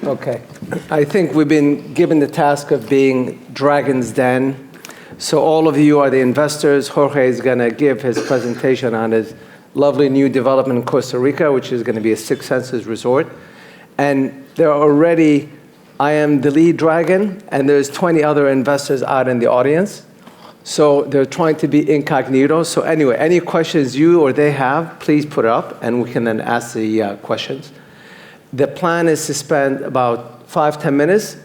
Okay. I think we've been given the task of being Dragon's Den. So all of you are the investors. Jorge is going to give his presentation on his lovely new development in Costa Rica, which is going to be a Six Senses resort. And there are already, I am the lead dragon, and there's 20 other investors out in the audience. So they're trying to be incognito. So anyway, any questions you or they have, please put it up, and we can then ask the questions. The plan is to spend about 5-10 minutes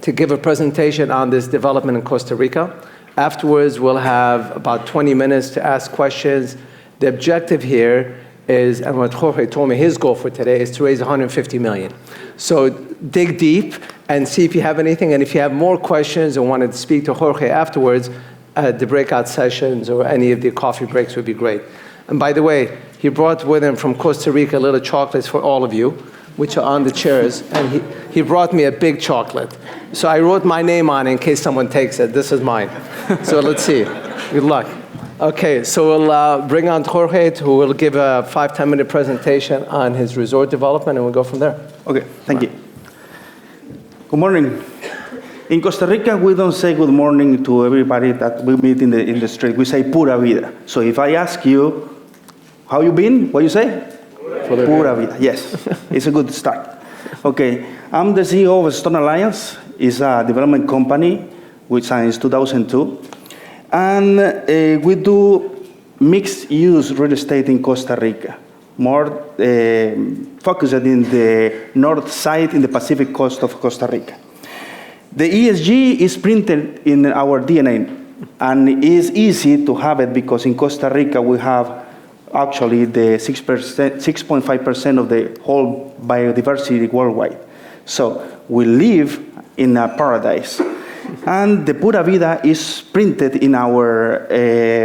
to give a presentation on this development in Costa Rica. Afterwards, we'll have about 20 minutes to ask questions. The objective here is, and what Jorge told me his goal for today is to raise 150 million. So dig deep and see if you have anything, and if you have more questions and wanted to speak to Jorge afterwards, the breakout sessions or any of the coffee breaks would be great. And by the way, he brought with him from Costa Rica little chocolates for all of you, which are on the chairs, and he brought me a big chocolate. So I wrote my name on it in case someone takes it. This is mine. So let's see. Good luck. Okay, so we'll bring on Jorge, who will give a 5-10 minute presentation on his resort development, and we'll go from there. Okay, thank you. Good morning. In Costa Rica, we don't say good morning to everybody that we meet in the street. We say pura vida. So if I ask you, how you been? What you say? Pura vida, yes. It's a good start. Okay, I'm the CEO of Stone Alliance. It's a development company which since 2002. And we do mixed-use real estate in Costa Rica, more focused in the north side in the Pacific coast of Costa Rica. The ESG is printed in our DNA, and it is easy to have it because in Costa Rica we have actually the 6.5% of the whole biodiversity worldwide. So we live in a paradise. And the Pura Vida is printed in our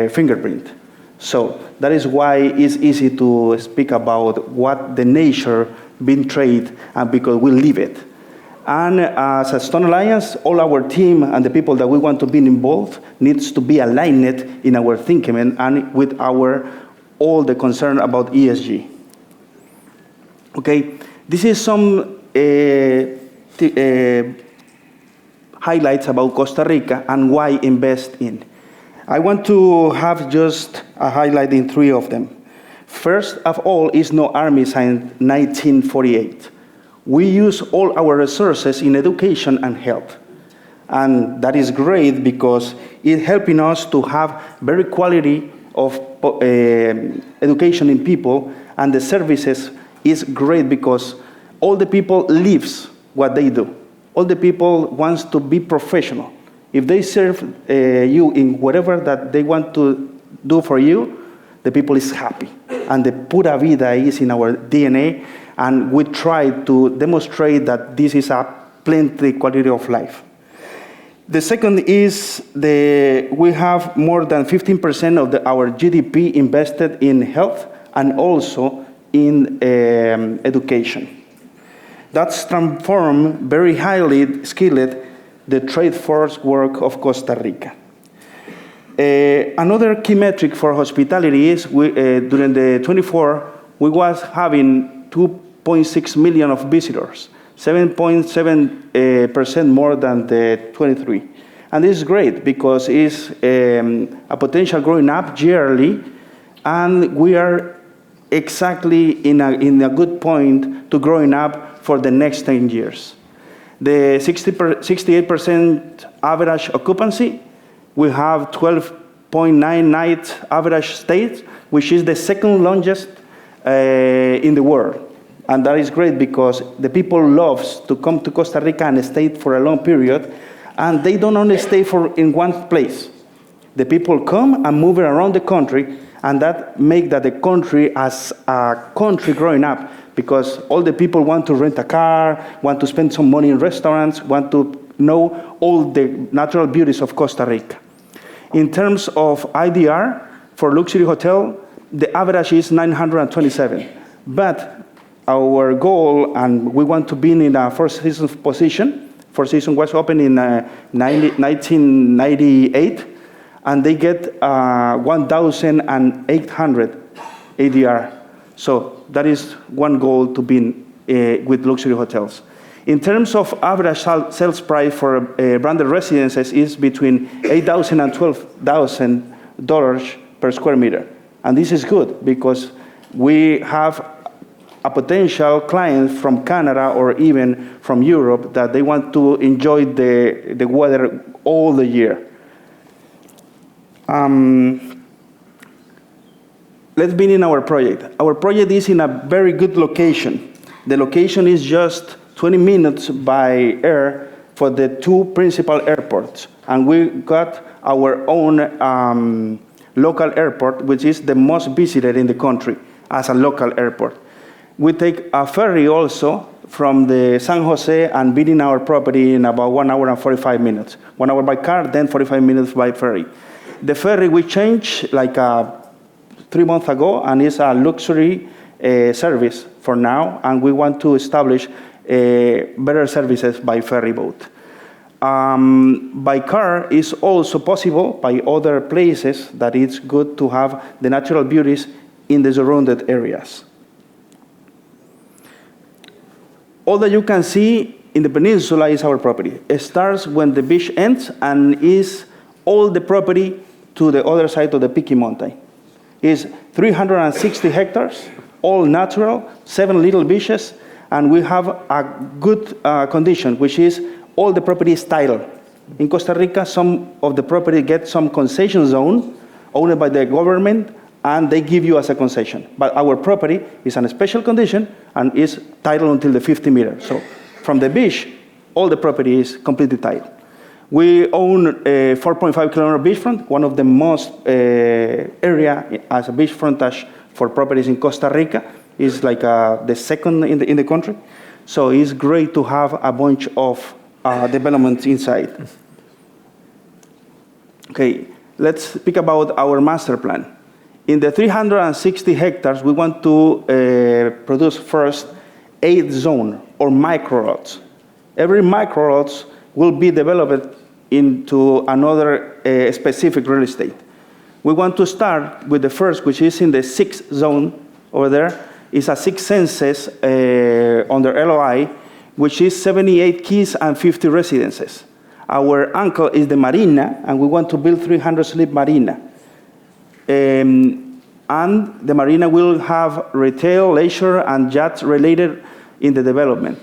fingerprint. So that is why it's easy to speak about what the nature been trade, and because we live it. And as a Stone Alliance, all our team and the people that we want to be involved needs to be aligned in our thinking and with our all the concern about ESG. Okay, this is some highlights about Costa Rica and why invest in. I want to have just a highlight in 3 of them. First of all is no army since 1948. We use all our resources in education and health. And that is great because it's helping us to have very quality of education in people, and the services is great because all the people lives what they do. All the people wants to be professional. If they serve you in whatever that they want to do for you, the people is happy. And the Pura Vida is in our DNA, and we try to demonstrate that this is a plenty quality of life. The second is we have more than 15% of our GDP invested in health and also in education. That's transformed very highly skilled the trade force work of Costa Rica. Another key metric for hospitality is during the 24, we was having 2.6 million of visitors. 7.7% more than the 23. And this is great because it's a potential growing up yearly, and we are exactly in a good point to growing up for the next 10 years. The 68% average occupancy, we have 12.9 night average stays, which is the second longest in the world. And that is great because the people loves to come to Costa Rica and stay for a long period, and they don't only stay in one place. The people come and move around the country, and that make that the country as a country growing up, because all the people want to rent a car, want to spend some money in restaurants, want to know all the natural beauties of Costa Rica. In terms of IDR, for luxury hotel, the average is 927. But our goal, and we want to be in a Four Seasons position. Four Seasons was opened in 1998, and they get 1,800 ADR. So that is one goal to be with luxury hotels. In terms of average sales price for branded residences is between $8,000 and $12,000 per square meter. And this is good because we have a potential client from Canada or even from Europe that they want to enjoy the weather all the year. Let's begin in our project. Our project is in a very good location. The location is just 20 minutes by air for the two principal airports. And we got our own local airport, which is the most visited in the country as a local airport. We take a ferry also from the San Jose and be in our property in about 1 hour and 45 minutes. 1 hour by car, then 45 minutes by ferry. The ferry we changed like 3 months ago, and it's a luxury service for now, and we want to establish better services by ferry boat. By car is also possible by other places that it's good to have the natural beauties in the surrounded areas. All that you can see in the peninsula is our property. It starts when the beach ends and is all the property to the other side of the Peaky Mountain. It's 360 hectares, all natural, 7 little beaches, and we have a good condition, which is all the property is titled. In Costa Rica, some of the property get some concession zone owned by the government, and they give you as a concession. But our property is in a special condition and is titled until the 50 meters. So from the beach, all the property is completely titled. We own a 4.5 kilometer beachfront, one of the most area as a beach frontage for properties in Costa Rica. Is like the second in the country. So it's great to have a bunch of developments inside. Okay, let's speak about our master plan. In the 360 hectares, we want to produce first 8 zones or micro lots. Every micro lots will be developed into another specific real estate. We want to start with the first, which is in the 6th zone over there. It's a 6 census under LOI, which is 78 keys and 50 residences. Our anchor is the marina, and we want to build 300 sleep marina. And the marina will have retail, leisure, and yachts related in the development.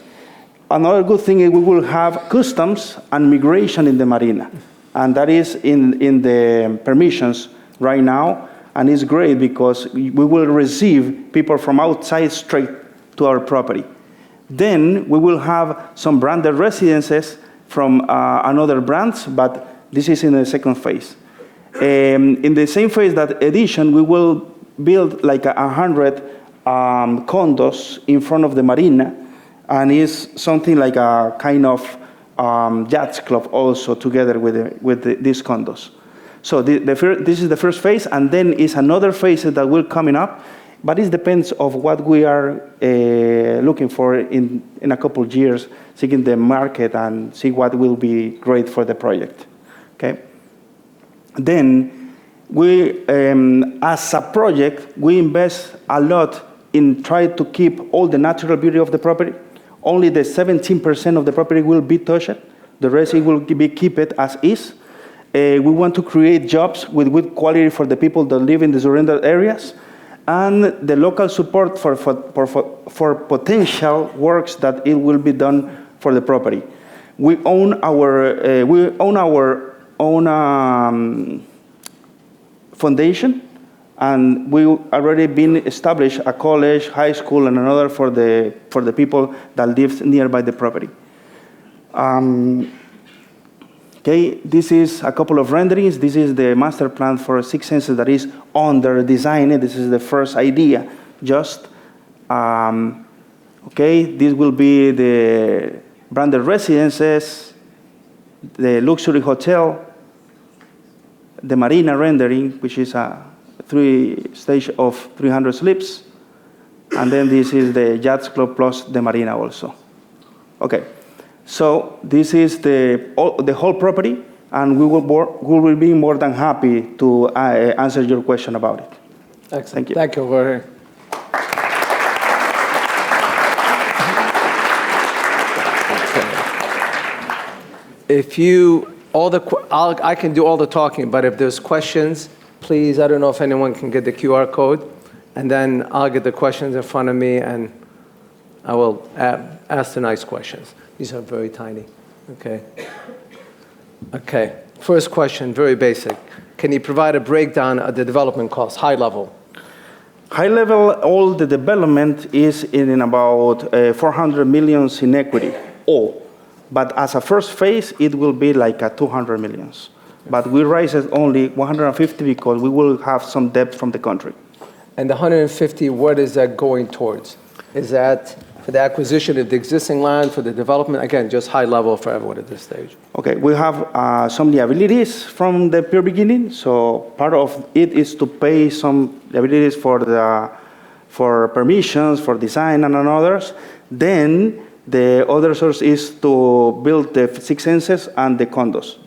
Another good thing is we will have customs and migration in the marina. And that is in the permissions right now. And it's great because we will receive people from outside straight to our property. Then we will have some branded residences from another brands, but this is in the second phase. In the same phase that addition, we will build like 100 condos in front of the marina, and it's something like a kind of yachts club also together with these condos. So this is the first phase, and then is another phase that will coming up, but it depends of what we are looking for in a couple of years, seeking the market and see what will be great for the project. Okay. Then we, as a project, we invest a lot in trying to keep all the natural beauty of the property. Only the 17% of the property will be touched. The rest it will be kept as is. We want to create jobs with good quality for the people that live in the surrounding areas, and the local support for potential works that it will be done for the property. We own our own foundation, and we already been established a college, high school, and another for the people that live nearby the property. Okay, this is a couple of renderings. This is the master plan for 6 census that is under design. This is the first idea. Just, okay, this will be the branded residences, the luxury hotel, the marina rendering, which is a 3-stage of 300 sleeps, and then this is the yachts club plus the marina also. Okay. So this is the whole property, and we will be more than happy to answer your question about it. Excellent. Thank you. Thank you, Jorge. If I can do all the talking, but if there's questions, please, I don't know if anyone can get the QR code, and then I'll get the questions in front of me, and I will ask the nice questions. These are very tiny. Okay. First question, very basic. Can you provide a breakdown of the development costs, high level? High level, all the development is in about 400 millions in equity, all. But as a first phase, it will be like 200 millions. But we raise it only 150 because we will have some debt from the country. And the 150, what is that going towards? Is that for the acquisition of the existing land, for the development? Again, just high level for everyone at this stage. Okay, we have some liabilities from the pure beginning. So part of it is to pay some liabilities for permissions, for design and others. Then the other source is to build the 6 senses and the condos.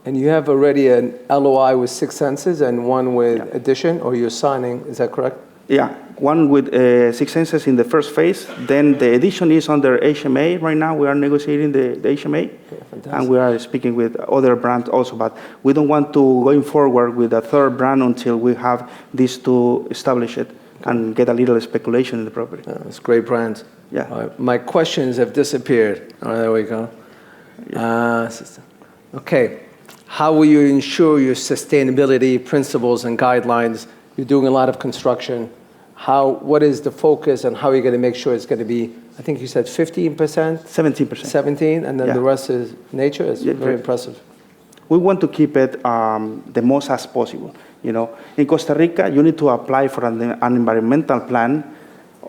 And you have already an LOI with 6 senses and one with addition, or you're signing, is that correct? Yeah, one with 6 senses in the first phase. Then the addition is under HMA. Right now we are negotiating the HMA. Okay, and we are speaking with other brands also. But we don't want to going forward with a third brand until we have these two established and get a little speculation in the property. It's great brands. Yeah. My questions have disappeared. There we go. Yeah. Okay. How will you ensure your sustainability principles and guidelines? You're doing a lot of construction. What is the focus and how are you going to make sure it's going to be, I think you said 15%? 17%. 17, and then the rest is nature? It's very impressive. We want to keep it the most as possible. You know, in Costa Rica, you need to apply for an environmental plan.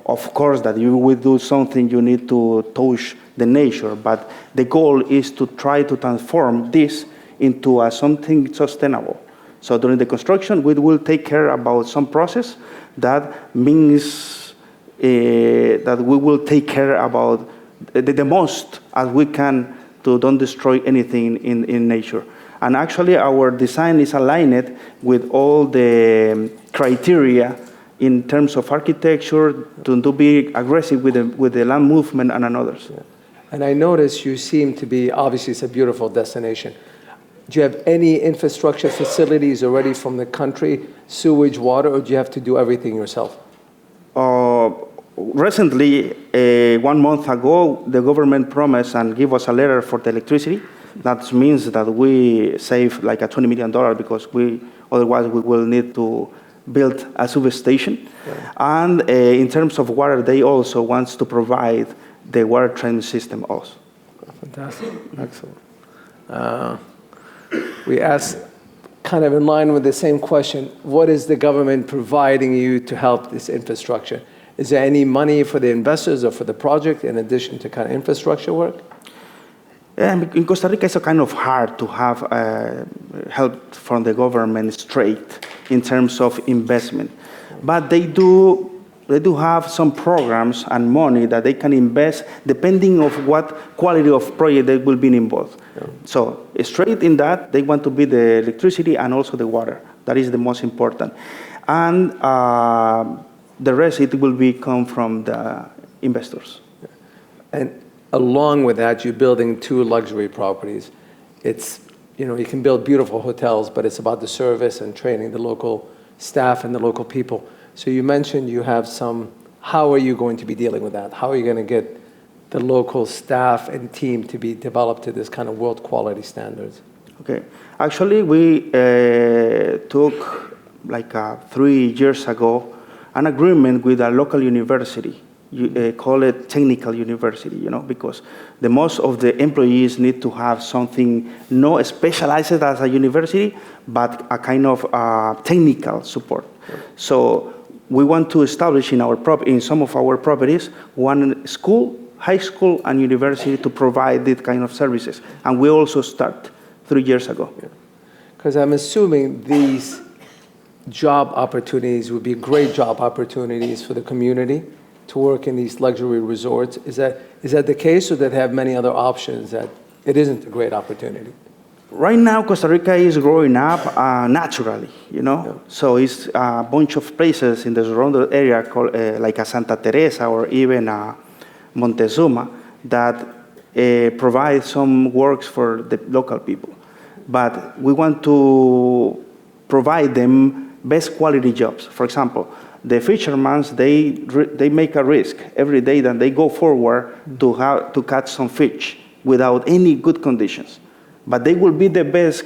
Of course, that you will do something, you need to touch the nature, but the goal is to try to transform this into something sustainable. So during the construction, we will take care about some process. That means that we will take care about the most as we can to don't destroy anything in nature. And actually, our design is aligned with all the criteria in terms of architecture to be aggressive with the land movement and others. Yeah. And I notice you seem to be, obviously it's a beautiful destination. Do you have any infrastructure facilities already from the country, sewage, water, or do you have to do everything yourself? Recently, 1 month ago, the government promised and gave us a letter for the electricity. That means that we save like a $20 million because otherwise we will need to build a substation. Yeah. And in terms of water, they also want to provide the water treatment system also. Fantastic, excellent. We asked, kind of in line with the same question, what is the government providing you to help this infrastructure? Is there any money for the investors or for the project in addition to kind of infrastructure work? In Costa Rica, it's kind of hard to have help from the government straight in terms of investment. But they do have some programs and money that they can invest depending of what quality of project they will be involved. Yeah. So straight in that, they want to be the electricity and also the water. That is the most important. And the rest, it will come from the investors. Yeah. And along with that, you're building 2 luxury properties. It's, you can build beautiful hotels, but it's about the service and training the local staff and the local people. So you mentioned you have how are you going to be dealing with that? How are you going to get the local staff and team to be developed to this kind of world quality standards? Okay. Actually, we took like 3 years ago an agreement with a local university. You call it technical university, because the most of the employees need to have something not specialized as a university, but a kind of technical support. Yeah. So we want to establish in some of our properties one school, high school, and university to provide this kind of services. And we also start 3 years ago. Because I'm assuming these job opportunities would be great job opportunities for the community to work in these luxury resorts. Is that the case, or that have many other options that it isn't a great opportunity? Right now, Costa Rica is growing up naturally, Yeah. So it's a bunch of places in the surrounding area called like a Santa Teresa or even Montezuma that provide some works for the local people. But we want to provide them best quality jobs. For example, the fishermen, they make a risk every day that they go forward to catch some fish without any good conditions. But they will be the best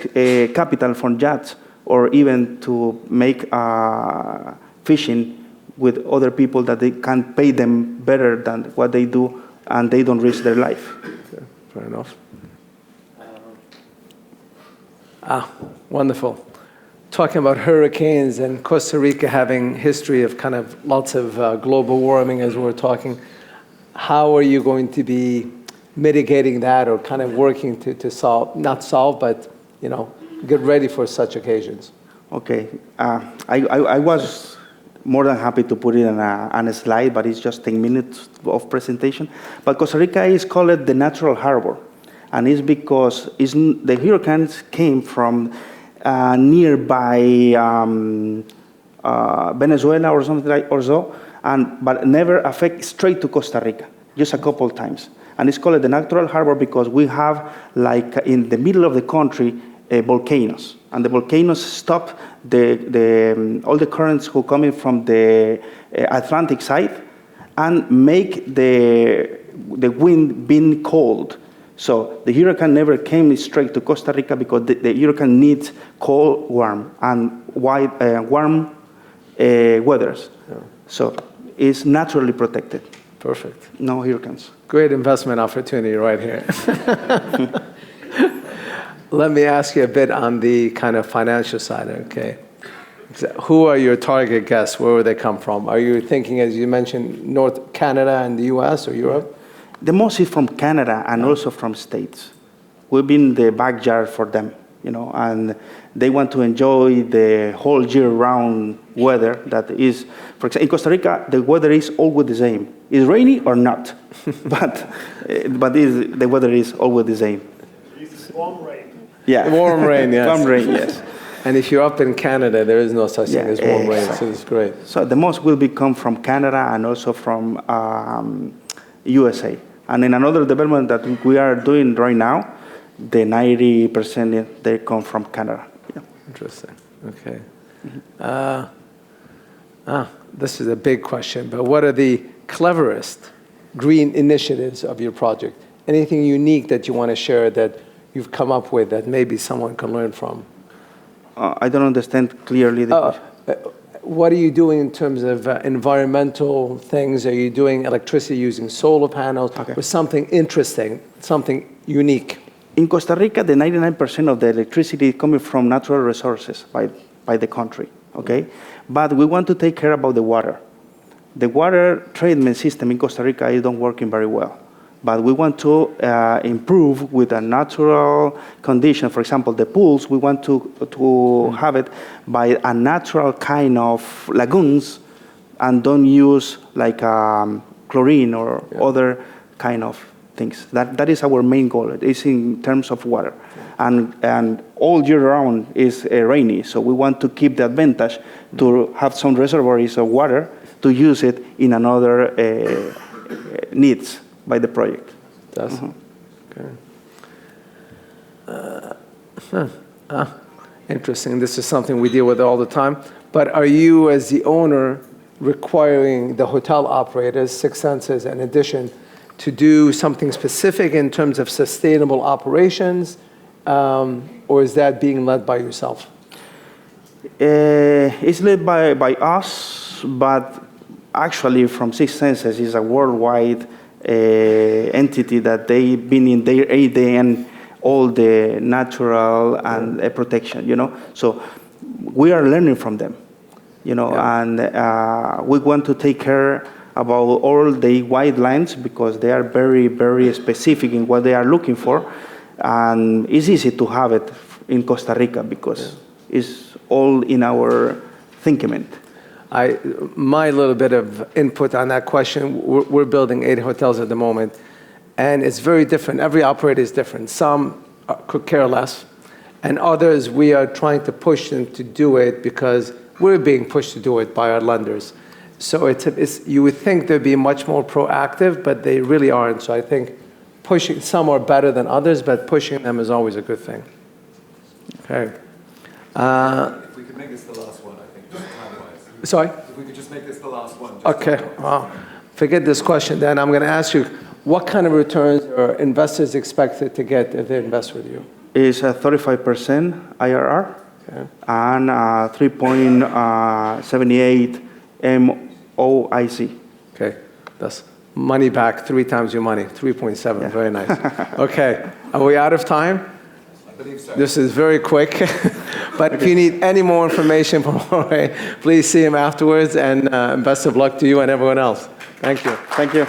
capital for yachts or even to make fishing with other people that they can pay them better than what they do and they don't risk their life. Okay, fair enough. Wonderful. Talking about hurricanes and Costa Rica having history of kind of lots of global warming as we're talking, how are you going to be mitigating that or kind of working to solve, not solve, but, you know, get ready for such occasions? Okay. I was more than happy to put it on a slide, but it's just 10 minutes of presentation. But Costa Rica is called the natural harbor. And it's because the hurricanes came from nearby Venezuela or something like or so, but never affect straight to Costa Rica, just a couple times. And it's called the natural harbor because we have, like in the middle of the country, volcanoes. And the volcanoes stop all the currents who coming from the Atlantic side and make the wind being cold. So the hurricane never came straight to Costa Rica because the hurricane needs cold, warm, and warm weathers. Yeah. So it's naturally protected. Perfect. No hurricanes. Great investment opportunity right here. Let me ask you a bit on the kind of financial side, okay? Who are your target guests? Where would they come from? Are you thinking, as you mentioned, North Canada and the US or Europe? The most is from Canada and also from States. We've been the backyard for them, you know, and they want to enjoy the whole year-round weather that is, for example, in Costa Rica, the weather is always the same. It's rainy or not, but the weather is always the same. It's warm rain. Yeah. Warm rain, yes. Warm rain, yes. And if you're up in Canada, there is no such thing as warm rain, so it's great. So the most will come from Canada and also from USA. And in another development that we are doing right now, the 90% they come from Canada. Yeah. Interesting. Okay. This is a big question, but what are the cleverest green initiatives of your project? Anything unique that you want to share that you've come up with that maybe someone can learn from? I don't understand clearly the question. What are you doing in terms of environmental things? Are you doing electricity using solar panels? Okay. Or something interesting, something unique? In Costa Rica, the 99% of the electricity is coming from natural resources by the country, okay? But we want to take care about the water. The water treatment system in Costa Rica is not working very well. But we want to improve with a natural condition. For example, the pools, we want to have it by a natural kind of lagoons and don't use like chlorine or other kind of things. That is our main goal. It is in terms of water. And all year round is rainy, so we want to keep the advantage to have some reservoirs of water to use it in another needs by the project. That's okay. Interesting. This is something we deal with all the time. But are you, as the owner, requiring the hotel operators, Six Senses in addition, to do something specific in terms of sustainable operations, or is that being led by yourself? It's led by us, but actually from Six Senses is a worldwide entity that they've been in their ADN all the natural and protection, you know. So we are learning from them, you know, and we want to take care about all the wildlands because they are very, very specific in what they are looking for. And it's easy to have it in Costa Rica because it's all in our thinking. My little bit of input on that question, we're building 8 hotels at the moment, and it's very different. Every operator is different. Some could care less, and others we are trying to push them to do it because we're being pushed to do it by our lenders. So you would think they'd be much more proactive, but they really aren't. So I think pushing, some are better than others, but pushing them is always a good thing. Okay. If we could make this the last one, I think, just time-wise. Sorry? If we could just make this the last one. Just Okay. time-wise. Forget this question then. I'm going to ask you, what kind of returns are investors expected to get if they invest with you? Is a 35% IRR Okay. and 3.78 MOIC. Okay. That's money back 3 times your money, 3.7. Very nice. Okay. Are we out of time? I believe so. This is very quick. But if you need any more information from Jorge, please see him afterwards. And best of luck to you and everyone else. Thank you. Thank you.